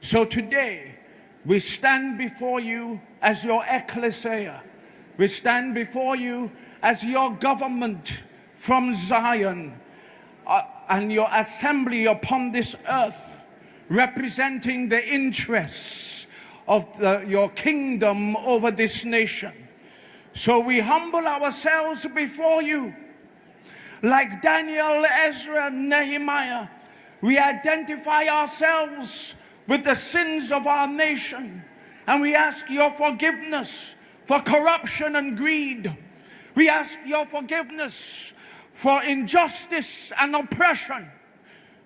So today, we stand before you as your ecclesia. We stand before you as your government from Zion and your assembly upon this earth, representing the interests of your kingdom over this nation. So we humble ourselves before you. Like Daniel, Ezra, and Nehemiah, we identify ourselves with the sins of our nation, and we ask your forgiveness for corruption and greed. We ask your forgiveness for injustice and oppression.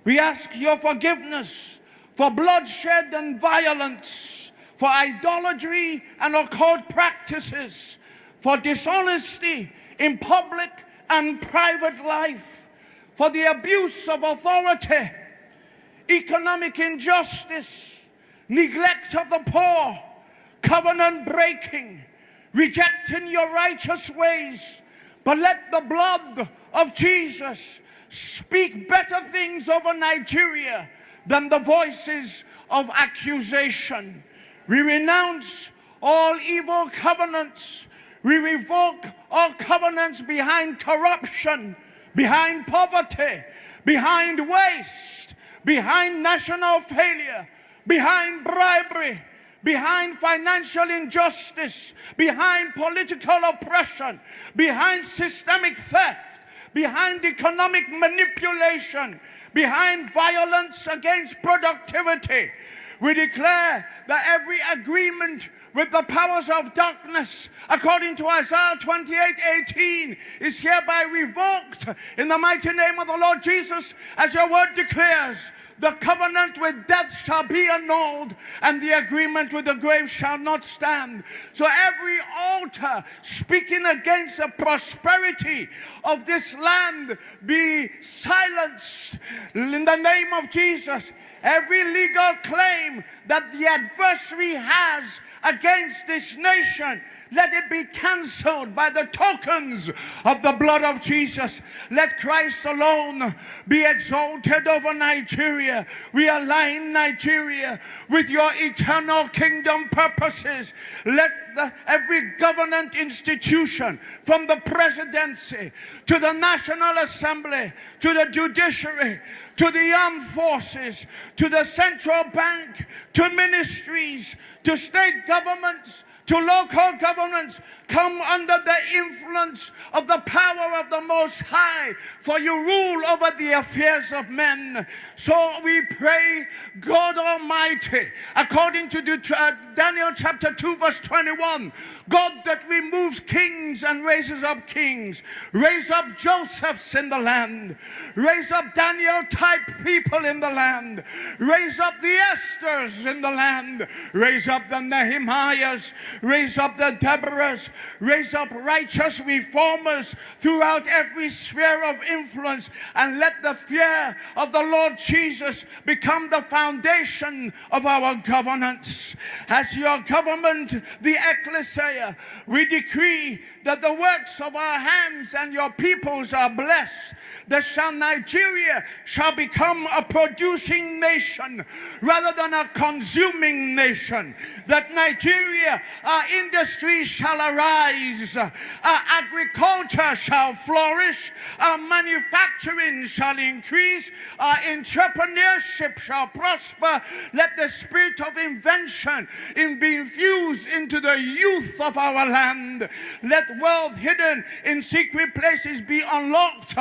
We ask your forgiveness for bloodshed and violence, for idolatry and occult practices, for dishonesty in public and private life, for the abuse of authority, economic injustice, neglect of the poor, covenant breaking, rejecting your righteous ways. But let the blood of Jesus speak better things over Nigeria than the voices of accusation. We renounce all evil covenants. We revoke all covenants behind corruption, behind poverty, behind waste, behind national failure, behind bribery, behind financial injustice, behind political oppression, behind systemic theft, behind economic manipulation, behind violence against productivity. We declare that every agreement with the powers of darkness, according to Isaiah 28:18, is hereby revoked in the mighty name of the Lord Jesus, as your word declares. The covenant with death shall be annulled, and the agreement with the grave shall not stand. So every altar speaking against the prosperity of this land be silenced in the name of Jesus. Every legal claim that the adversary has against this nation, let it be cancelled by the tokens of the blood of Jesus. Let Christ alone be exalted over Nigeria. We align Nigeria with your eternal kingdom purposes. Let every government institution, from the presidency to the National Assembly, to the judiciary, to the armed forces, to the central bank, to ministries, to state governments, to local governments, come under the influence of the power of the Most High, for you rule over the affairs of men. So we pray, God Almighty, according to Daniel chapter 2 verse 21, God that removes kings and raises up kings, raise up Josephs in the land, raise up Daniel type people in the land, raise up the Esthers in the land, raise up the Nehemiahs, raise up the Deborahs, raise up righteous reformers throughout every sphere of influence, and let the fear of the Lord Jesus become the foundation of our governance. As your government, the ecclesia, we decree that the works of our hands and your peoples are blessed. That Nigeria shall become a producing nation rather than a consuming nation. That Nigeria, our industries shall arise, our agriculture shall flourish, our manufacturing shall increase, our entrepreneurship shall prosper. Let the spirit of invention be infused into the youth of our land. Let wealth hidden in secret places be unlocked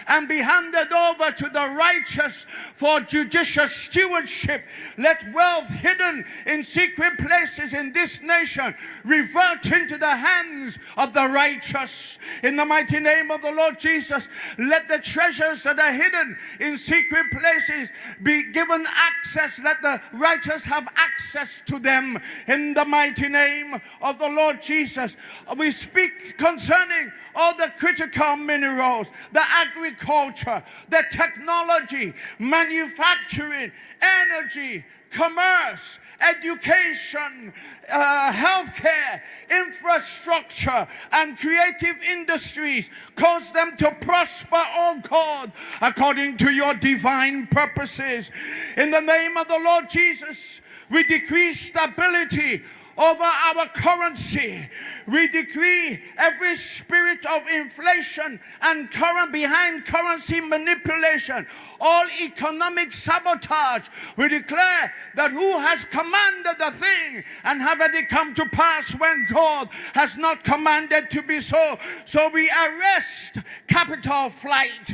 and be handed over to the righteous for judicious stewardship. Let wealth hidden in secret places in this nation revert into the hands of the righteous. In the mighty name of the Lord Jesus, let the treasures that are hidden in secret places be given access. Let the righteous have access to them. In the mighty name of the Lord Jesus, we speak concerning all the critical minerals, the agriculture, the technology, manufacturing, energy, commerce, education, healthcare, infrastructure, and creative industries. Cause them to prosper, oh God, according to your divine purposes. In the name of the Lord Jesus, We decree stability over our currency. We decree every spirit of inflation and behind currency manipulation, all economic sabotage. We declare that who has commanded the thing, and have it come to pass when God has not commanded to be so. So we arrest capital flight.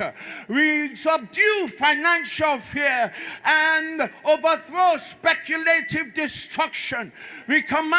We subdue financial fear and overthrow speculative destruction. We command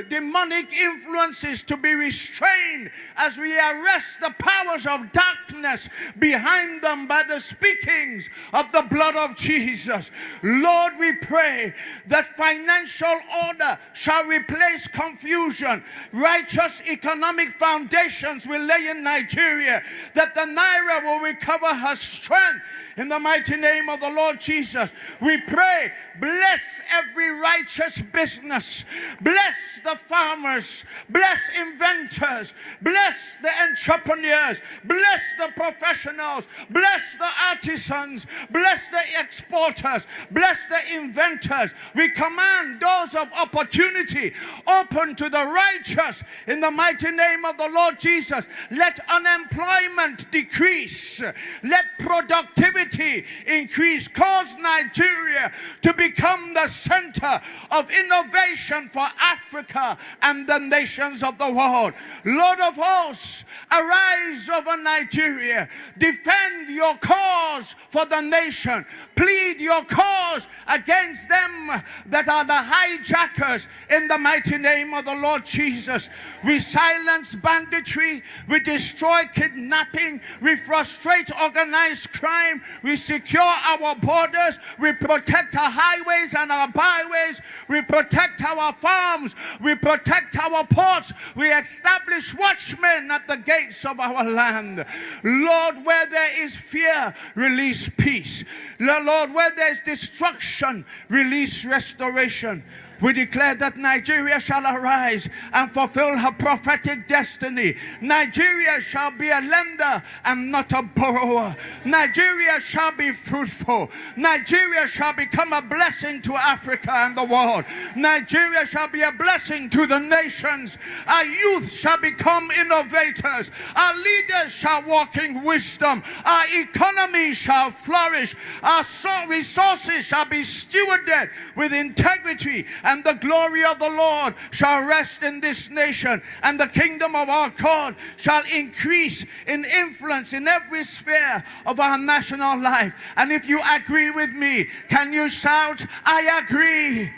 demonic influences to be restrained as we arrest the powers of darkness behind them by the speakings of the blood of Jesus. Lord, we pray that financial order shall replace confusion. Righteous economic foundations will lay in Nigeria, that the naira will recover her strength. In the mighty name of the Lord Jesus, we pray, bless every righteous business. Bless the farmers. Bless inventors. Bless the entrepreneurs. Bless the professionals. Bless the artisans. Bless the exporters. Bless the inventors. We command doors of opportunity open to the righteous. In the mighty name of the Lord Jesus, let unemployment decrease. Let productivity increase. Cause Nigeria to become the center of innovation for Africa and the nations of the world. Lord of hosts, arise over Nigeria. Defend your cause for the nation. Plead your cause against them that are the hijackers in the mighty name of the Lord Jesus. We silence banditry. We destroy kidnapping. We frustrate organized crime. We secure our borders. We protect our highways and our byways. We protect our farms. We protect our ports. We establish watchmen at the gates of our land. Lord, where there is fear, release peace. Lord, where there is destruction, release restoration. We declare that Nigeria shall arise and fulfill her prophetic destiny. Nigeria shall be a lender and not a borrower. Nigeria shall be fruitful. Nigeria shall become a blessing to Africa and the world. Nigeria shall be a blessing to the nations. Our youth shall become innovators. Our leaders shall walk in wisdom. Our economy shall flourish. Our resources shall be stewarded with integrity. And the glory of the Lord shall rest in this nation, and the kingdom of our God shall increase in influence in every sphere of our national life. And if you agree with me, can you shout, I agree?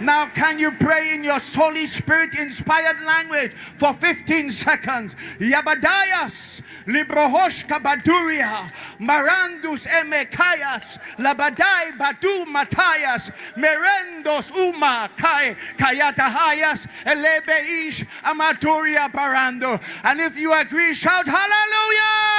Now can you pray in your Holy Spirit inspired language for 15 seconds? Yabadayas, Librohoshka Baduria, Marandus Emekayas, Labadai Badu Matayas, Merendos Uma Kai, Kayatahayas, Elebeish, Amaturia Barando. And if you agree, shout hallelujah!